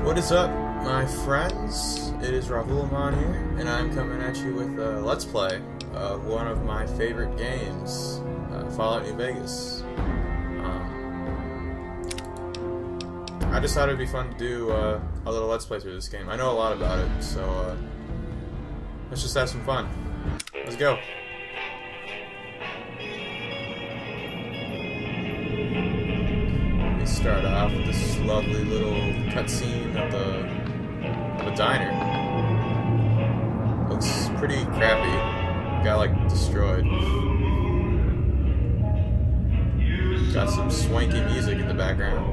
What is up, my friends? It is rahulomon here, and I'm coming at you with a Let's Play of one of my favorite games, Fallout New Vegas. I just thought it'd be fun to do a little Let's Play through this game. I know a lot about it, so let's just have some fun. Let's go. We start off with this lovely little cutscene of a diner. Looks pretty crappy. Got like destroyed. Got some swanky music in the background.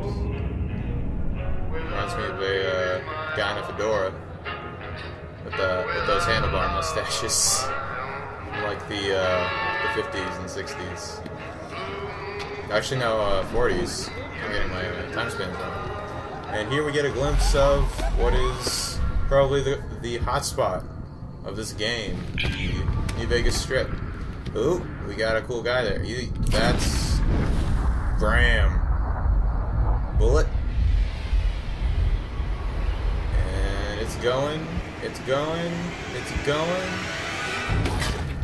Reminds me of a guy in a fedora with those handlebar mustaches, like the 50s and 60s. Actually, no, 40s. I'm getting my time spans wrong. And here we get a glimpse of what is probably the hotspot of this game, the New Vegas Strip. Ooh, we got a cool guy there. That's Graham. Bullet. And it's going.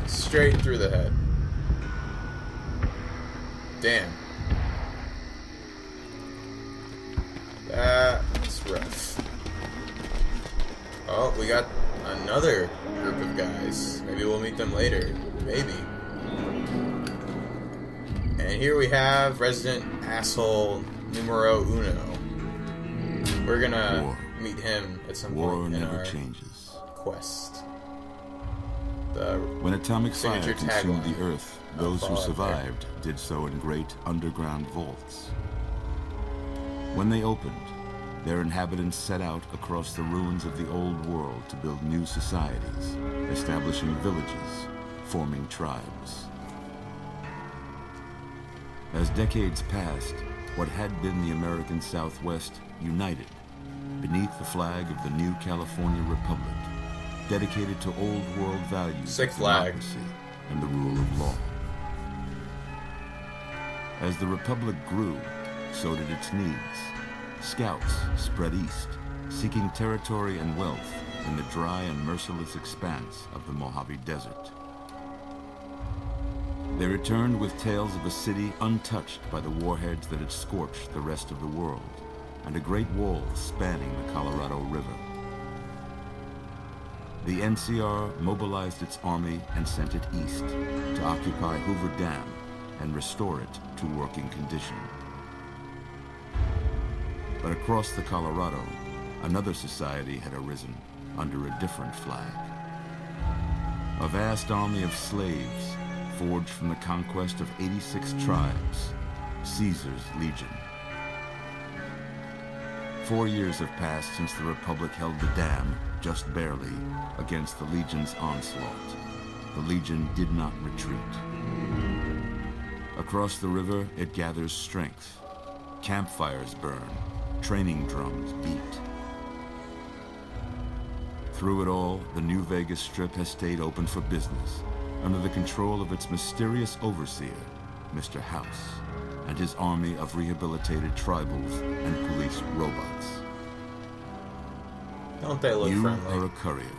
Straight through the head. Damn. That's rough. Oh, we got another group of guys. Maybe we'll meet them later. Maybe. And here we have Resident Asshole Numero Uno. We're gonna meet him at some point in our quest. When atomic fire consumed the Earth, those who survived did so in great underground vaults. When they opened, their inhabitants set out across the ruins of the old world to build new societies, establishing villages, forming tribes. As decades passed, what had been the American Southwest united beneath the flag of the new California Republic, dedicated to old world values of democracy and the rule of law. As the Republic grew, so did its needs. Scouts spread east, seeking territory and wealth in the dry and merciless expanse of the Mojave Desert. They returned with tales of a city untouched by the warheads that had scorched the rest of the world, and a great wall spanning the Colorado River. The NCR mobilized its army and sent it east to occupy Hoover Dam and restore it to working condition. But across the Colorado, another society had arisen under a different flag. A vast army of slaves forged from the conquest of 86 tribes, Caesar's Legion. 4 years have passed since the Republic held the dam, just barely, against the Legion's onslaught. The Legion did not retreat. Across the river, it gathers strength. Campfires burn, training drums beat. Through it all, the New Vegas Strip has stayed open for business, under the control of its mysterious overseer, Mr. House, and his army of rehabilitated tribals and police robots. Don't they look friendly? You are a courier,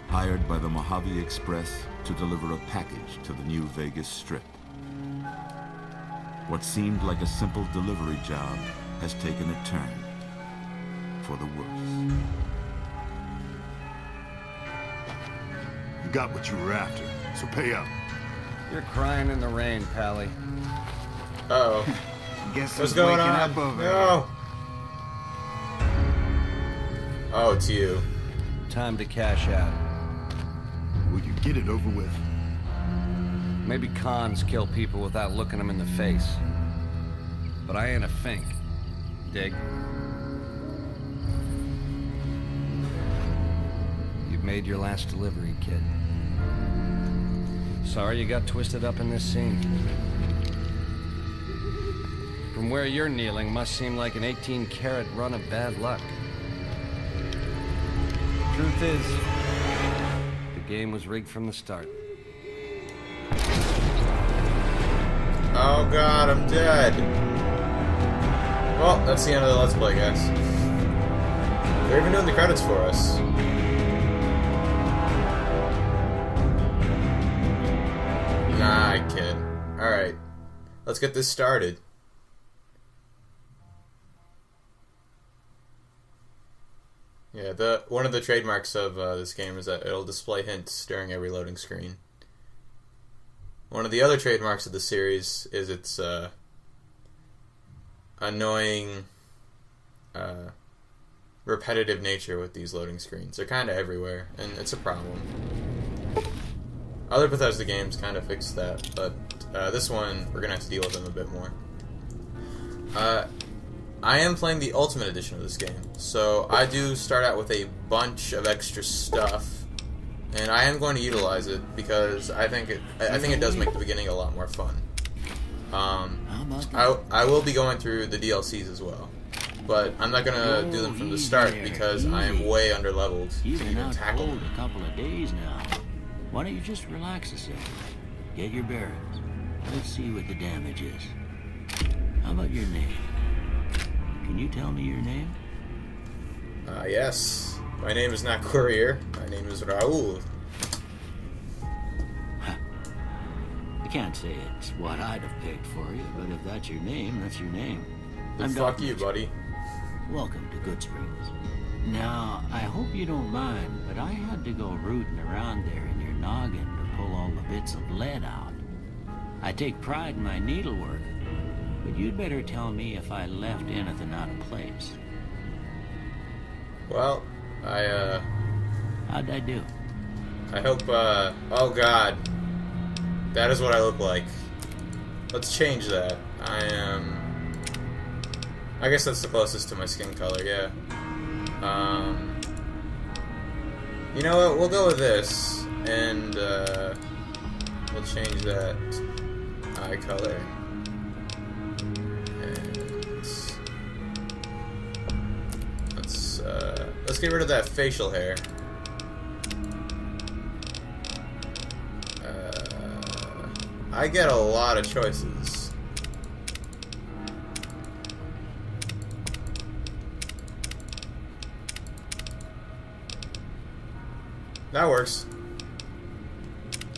hired by the Mojave Express to deliver a package to the New Vegas Strip. What seemed like a simple delivery job has taken a turn for the worse. You got what you were after, so pay up. You're crying in the rain, Pally. Uh-oh. Guess What's going on? No! Oh, it's you. Time to cash out. Will you get it over with? Maybe cons kill people without looking them in the face. But I ain't a fink. Dig? You've made your last delivery, kid. Sorry you got twisted up in this scene. From where you're kneeling must seem like an 18-carat run of bad luck. Truth is, the game was rigged from the start. Oh god, I'm dead. Well, that's the end of the Let's Play, guys. They're even doing the credits for us. Nah, I kid. Alright. Let's get this started. Yeah, one of the trademarks of this game is that it'll display hints during every loading screen. One of the other trademarks of the series is its annoying, repetitive nature with these loading screens. They're kind of everywhere, and it's a problem. Other Bethesda games kind of fix that, but this one, we're going to have to deal with them a bit more. I am playing the Ultimate Edition of this game, so I do start out with a bunch of extra stuff, and I am going to utilize it because I think it does make the beginning a lot more fun. I will be going through the DLCs as well, but I'm not going to do them from the start because I am way under-leveled to even tackle them. A couple of days now. Why don't you just relax a second? Get your bearings. Let's see what the damage is. How about your name? Can you tell me your name? Yes. My name is not Courier. My name is Raul. I can't say it's what I'd have picked for you, but if that's your name, that's your name. Fuck you, buddy. Welcome to Good Springs. Now, I hope you don't mind, but I had to go rooting around there in your noggin to pull all the bits of lead out. I take pride in my needlework, but you'd better tell me if I left anything out of place. Well, How'd I do? I hope, oh god. That is what I look like. Let's change that. I guess that's the closest to my skin color, yeah. You know what, we'll go with this, and, we'll change that eye color. Let's get rid of that facial hair. I get a lot of choices. That works.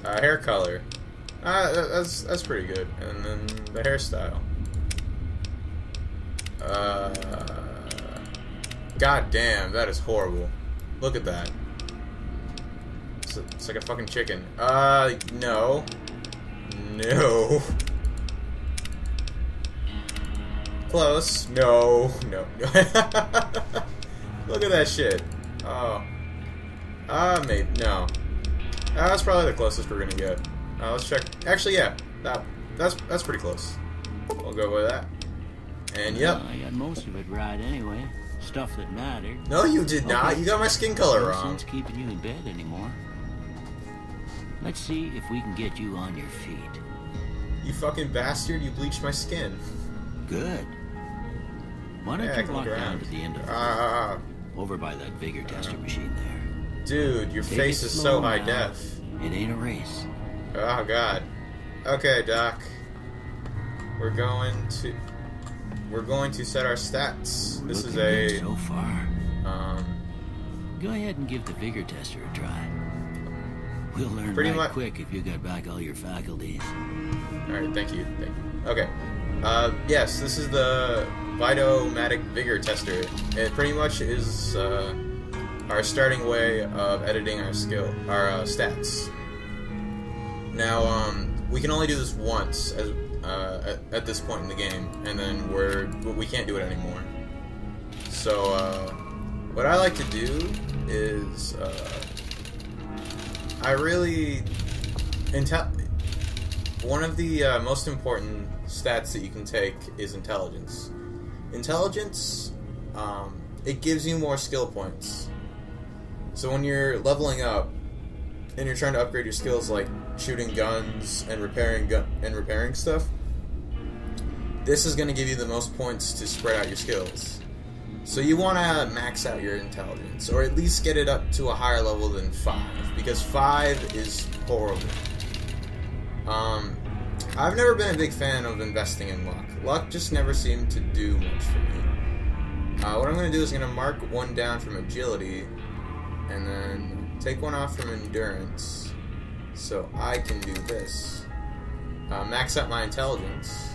Hair color. That's pretty good. And then the hairstyle. God damn, that is horrible. Look at that. It's like a fucking chicken. No. No. Close. No. No. Look at that shit. Oh. Maybe. No. That's probably the closest we're gonna get. Let's check. Actually, yeah. That's pretty close. We'll go with that. And yep. Well, I got most of it right anyway. Stuff that mattered. No, you did not. Okay. You got my skin color No wrong. sense keeping you in bed anymore. Let's see if we can get you on your feet. You fucking bastard! You bleached my skin. Good. Why don't Yeah, you come walk down around. to the end of the Ah, over by that vigor tester machine there. dude, your Take face it is slow so high now. def. It ain't a race. Oh god. Okay, Doc. We're going to set our stats. This is Looking good a so far. um Go ahead and give the vigor tester a try. We'll learn Pretty right much- quick if you got back all your faculties. Alright, thank you. Okay. Yes, this is the Vitomatic Vigor Tester. It pretty much is our starting way of editing our stats. Now, we can only do this once as at this point in the game, and then we can't do it anymore. So, what I like to do is one of the most important stats that you can take is intelligence. Intelligence, it gives you more skill points. So when you're leveling up and you're trying to upgrade your skills, like shooting guns and repairing stuff, this is going to give you the most points to spread out your skills. So you want to max out your intelligence, or at least get it up to a higher level than 5, because 5 is horrible. I've never been a big fan of investing in luck. Luck just never seemed to do much for me. What I'm going to do is I'm going to mark one down from agility, and then take one off from endurance, so I can do this. Max out my intelligence,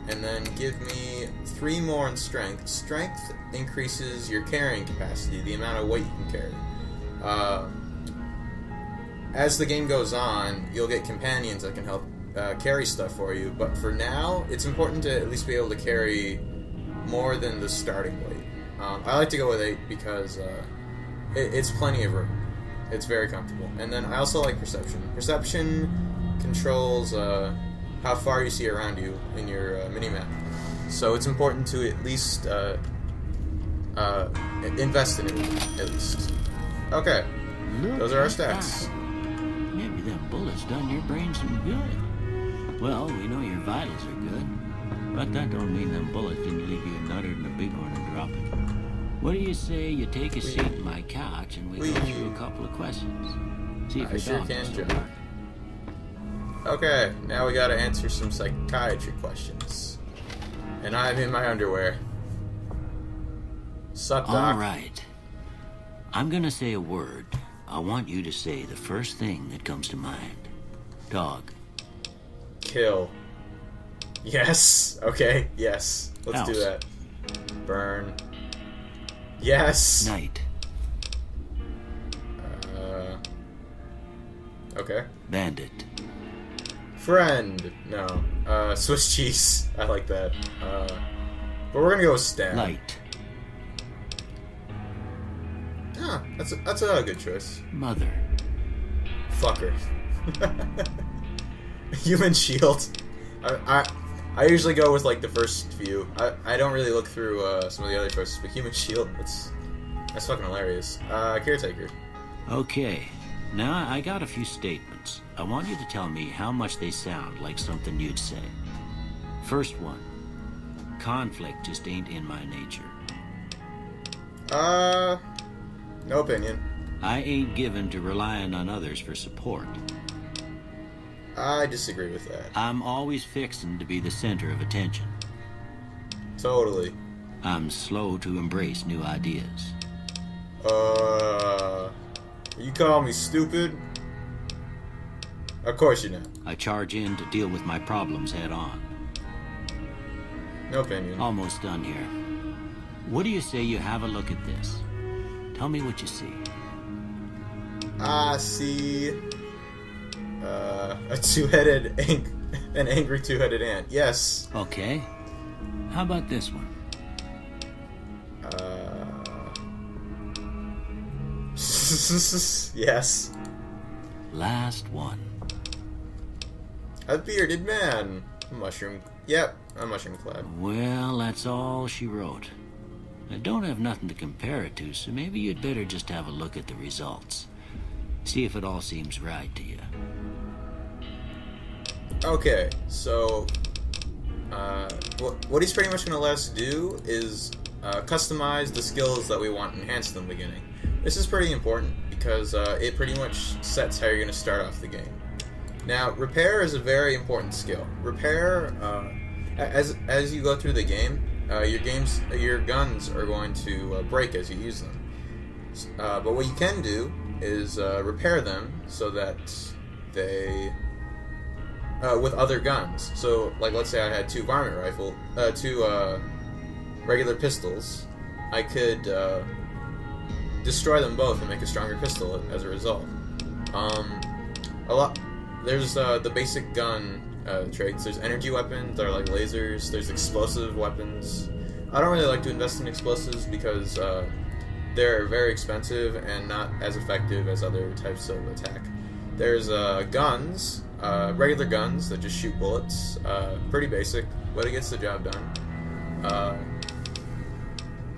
and then give me 3 more in strength. Strength increases your carrying capacity, the amount of weight you can carry. As the game goes on, you'll get companions that can help carry stuff for you, but for now, it's important to at least be able to carry more than the starting weight. I like to go with 8 because it's plenty of room. It's very comfortable. And then I also like perception. Perception controls how far you see around you in your minimap. So it's important to at least invest in it, at least. Okay, those are our stats. Maybe them bullets done your brain some good. Well, we know your vitals are good, but that don't mean them bullets didn't leave you a nutter and a big one and drop it. What do you say you take a seat in my couch and we go through a couple of questions? See if your sure dog can, is still Joe. barking. Okay, now we gotta answer some psychiatry questions. And I'm in my underwear. Sup, Doc? All right. I'm gonna say a word. I want you to say the first thing that comes to mind. Dog. Kill. Yes. Okay, yes. Let's do House. that. Burn. Yes. Night. Okay. Bandit. Friend. No. Swiss cheese. I like that. But we're gonna go with stab. Light. Ah, that's a good choice. Mother. Fucker. Human shield. I usually go with like the first few. I don't really look through some of the other choices, but human shield, that's fucking hilarious. Caretaker. Okay. Now I got a few statements. I want you to tell me how much they sound like something you'd say. First one. Conflict just ain't in my nature. No opinion. I ain't given to relying on others for support. I disagree with that. I'm always fixing to be the center of attention. Totally. I'm slow to embrace new ideas. You call me stupid? Of course you're not. I charge in to deal with my problems head on. No opinion. Almost done here. What do you say you have a look at this? Tell me what you see. I see an angry two-headed ant. Yes. Okay. How about this one? Yes. Last one. A bearded man. Mushroom. Yep, a mushroom cloud. Well, that's all she wrote. I don't have nothing to compare it to, so maybe you'd better just have a look at the results. See if it all seems right to you. Okay, so what he's pretty much going to let us do is customize the skills that we want enhanced in the beginning. This is pretty important because it pretty much sets how you're going to start off the game. Now, repair is a very important skill. Repair, as you go through the game, your guns are going to break as you use them. But what you can do is repair them so that they with other guns. So, like, let's say I had two regular pistols. I could destroy them both and make a stronger pistol as a result. There's the basic gun traits. There's energy weapons that are like lasers. There's explosive weapons. I don't really like to invest in explosives because they're very expensive and not as effective as other types of attack. There's guns, regular guns that just shoot bullets. Pretty basic, but it gets the job done.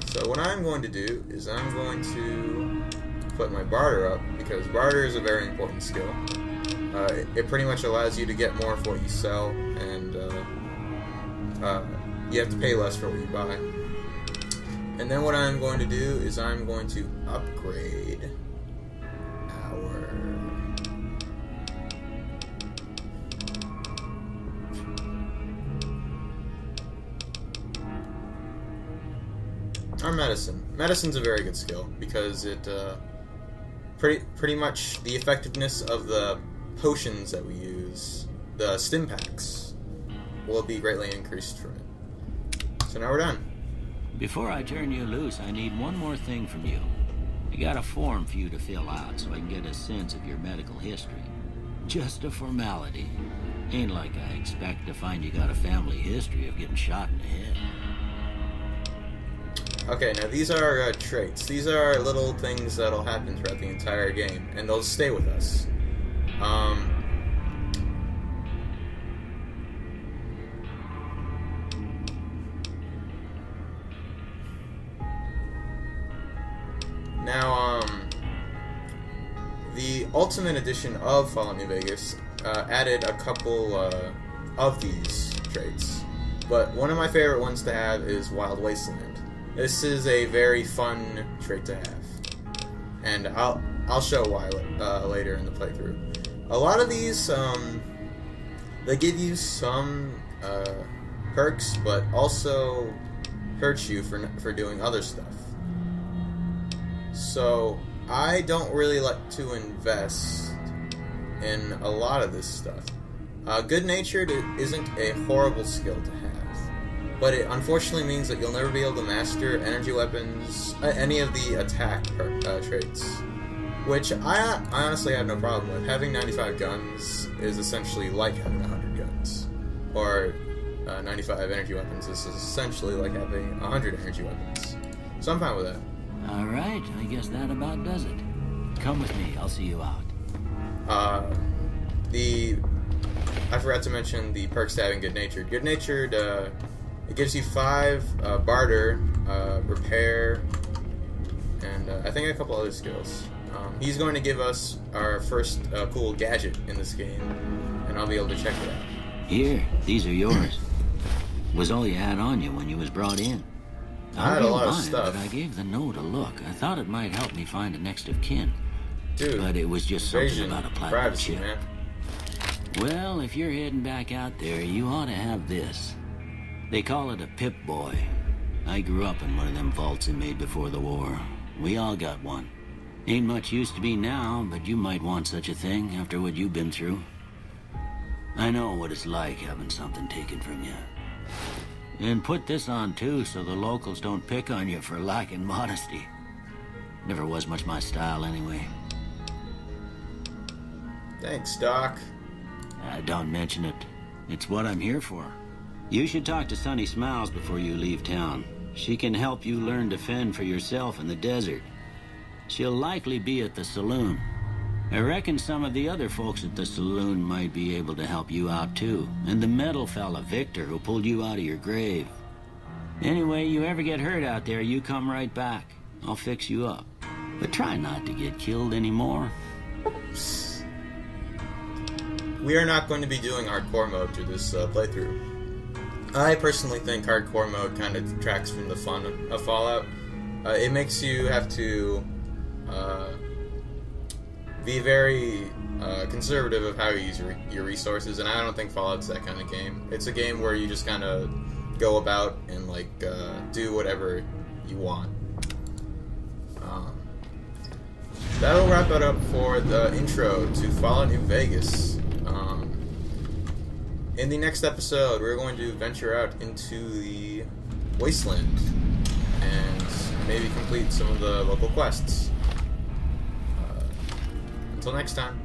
So what I'm going to do is I'm going to put my barter up, because barter is a very important skill. It pretty much allows you to get more for what you sell, and you have to pay less for what you buy. And then what I'm going to do is I'm going to upgrade our... or medicine. Medicine's a very good skill because it pretty much the effectiveness of the potions that we use, the stim packs, will be greatly increased from it. So now we're done. Before I turn you loose, I need one more thing from you. I got a form for you to fill out so I can get a sense of your medical history. Just a formality. Ain't like I expect to find you got a family history of getting shot in the head. Okay, now these are traits. These are little things that'll happen throughout the entire game, and they'll stay with us. Now, the Ultimate Edition of Fallout New Vegas added a couple of these traits, but one of my favorite ones to have is Wild Wasteland. This is a very fun trait to have, and I'll show why later in the playthrough. A lot of these, they give you some perks, but also hurt you for doing other stuff. So I don't really like to invest in a lot of this stuff. Good-natured isn't a horrible skill to have, but it unfortunately means that you'll never be able to master energy weapons, any of the attack traits, which I honestly have no problem with. Having 95 guns is essentially like having 100 guns, or 95 energy weapons is essentially like having 100 energy weapons. So I'm fine with that. All right, I guess that about does it. Come with me, I'll see you out. I forgot to mention the perks to having Good-natured. Good-natured, it gives you 5 barter, repair, and I think a couple other skills. He's going to give us our first cool gadget in this game, and I'll be able to check it out. Here, these are yours. Was all you had on you when you was brought in. I had a lot of stuff. But I gave the note a look. I thought it might help me find a next of kin. Dude, but it was just something about a platinum privacy, chip. Man. Well, if you're heading back out there, you ought to have this. They call it a Pip-Boy. I grew up in one of them vaults they made before the war. We all got one. Ain't much use to be now, but you might want such a thing after what you've been through. I know what it's like having something taken from you. And put this on, too, so the locals don't pick on you for lacking modesty. Never was much my style, anyway. Thanks, Doc. Don't mention it. It's what I'm here for. You should talk to Sunny Smiles before you leave town. She can help you learn to fend for yourself in the desert. She'll likely be at the saloon. I reckon some of the other folks at the saloon might be able to help you out, too. And the metal fella, Victor, who pulled you out of your grave. Anyway, you ever get hurt out there, you come right back. I'll fix you up. But try not to get killed anymore. We are not going to be doing hardcore mode through this playthrough. I personally think hardcore mode kind of detracts from the fun of Fallout. It makes you have to be very conservative of how you use your resources, and I don't think Fallout's that kind of game. It's a game where you just kind of go about and do whatever you want. That'll wrap it up for the intro to Fallout New Vegas. In the next episode, we're going to venture out into the wasteland and maybe complete some of the local quests. Until next time.